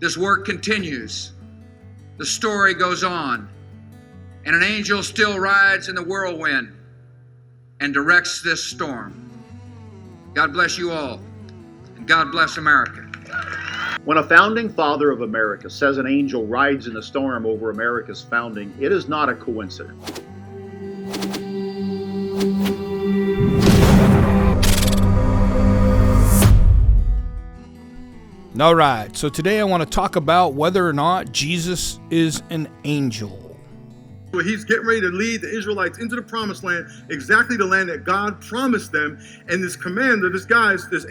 This work continues. The story goes on. And an angel still rides in the whirlwind and directs this storm. God bless you all, and God bless America. When a founding father of America says an angel rides in the storm over America's founding, it is not a coincidence. All right, so today I want to talk about whether or not Jesus is an angel. He's getting ready to lead the Israelites into the promised land, exactly the land that God promised them. And this commander, this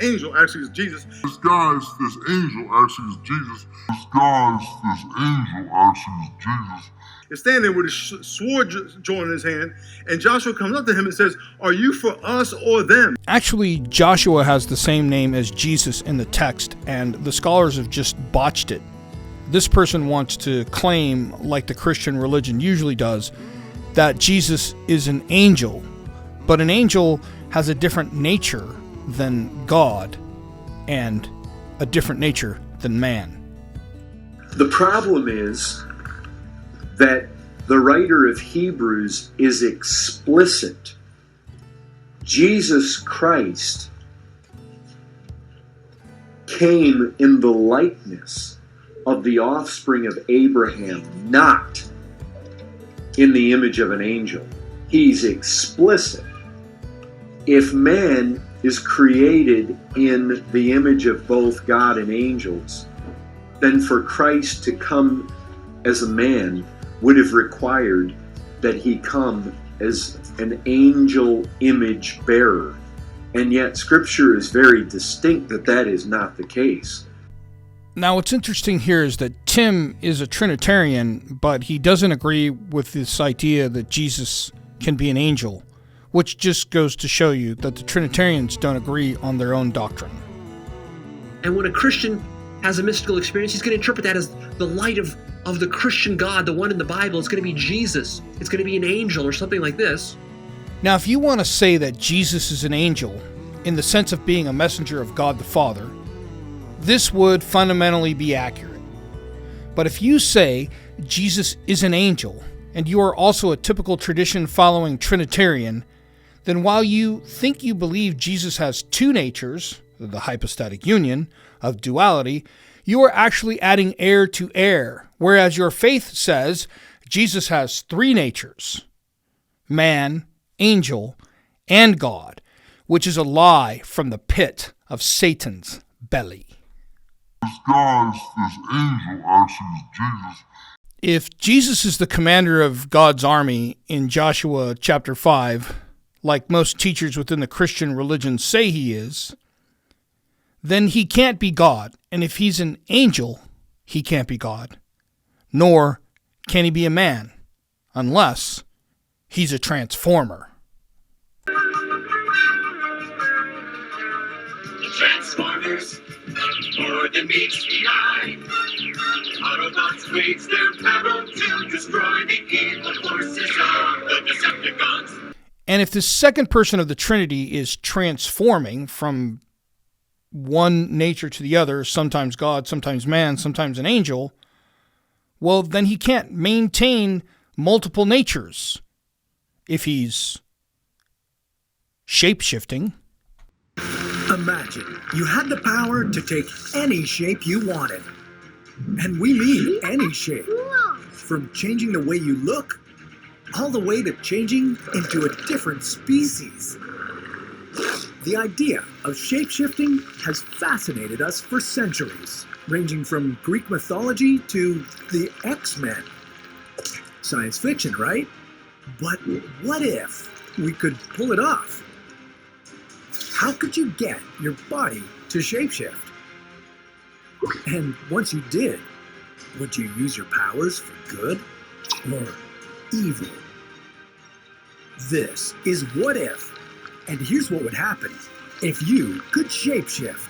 angel actually is Jesus. This angel actually is Jesus. Is standing there with his sword drawn in his hand, and Joshua comes up to him and says, "Are you for us or them?" Actually, Joshua has the same name as Jesus in the text, and the scholars have just botched it. This person wants to claim, like the Christian religion usually does, that Jesus is an angel, but an angel has a different nature than God and a different nature than man. The problem is that the writer of Hebrews is explicit. Jesus Christ came in the likeness of the offspring of Abraham, not in the image of an angel. He's explicit. If man is created in the image of both God and angels, then for Christ to come as a man would have required that he come as an angel image bearer. And yet Scripture is very distinct that that is not the case. Now, what's interesting here is that Tim is a Trinitarian, but he doesn't agree with this idea that Jesus can be an angel, which just goes to show you that the Trinitarians don't agree on their own doctrine. And when a Christian has a mystical experience, he's going to interpret that as the light of the Christian God, the one in the Bible. It's going to be Jesus. It's going to be an angel or something like this. Now, if you want to say that Jesus is an angel in the sense of being a messenger of God the Father, this would fundamentally be accurate. But if you say Jesus is an angel, and you are also a typical tradition-following Trinitarian, then while you think you believe Jesus has two natures, the hypostatic union of duality, you are actually adding air to air, whereas your faith says Jesus has three natures: man, angel, and God, which is a lie from the pit of Satan's belly. This angel actually is Jesus. If Jesus is the commander of God's army in Joshua chapter 5, like most teachers within the Christian religion say he is, then he can't be God. And if he's an angel, he can't be God. Nor can he be a man, unless he's a transformer. Transformers, more than meets the eye. Autobots waste their battle to destroy the evil forces of the Decepticons. And if the second person of the Trinity is transforming from one nature to the other, sometimes God, sometimes man, sometimes an angel, well, then he can't maintain multiple natures if he's shapeshifting. Imagine you had the power to take any shape you wanted. And we mean any shape. From changing the way you look, all the way to changing into a different species. The idea of shape-shifting has fascinated us for centuries, ranging from Greek mythology to the X-Men. Science fiction, right? But what if we could pull it off? How could you get your body to shapeshift? And once you did, would you use your powers for good or evil? This is What If, and here's what would happen if you could shapeshift.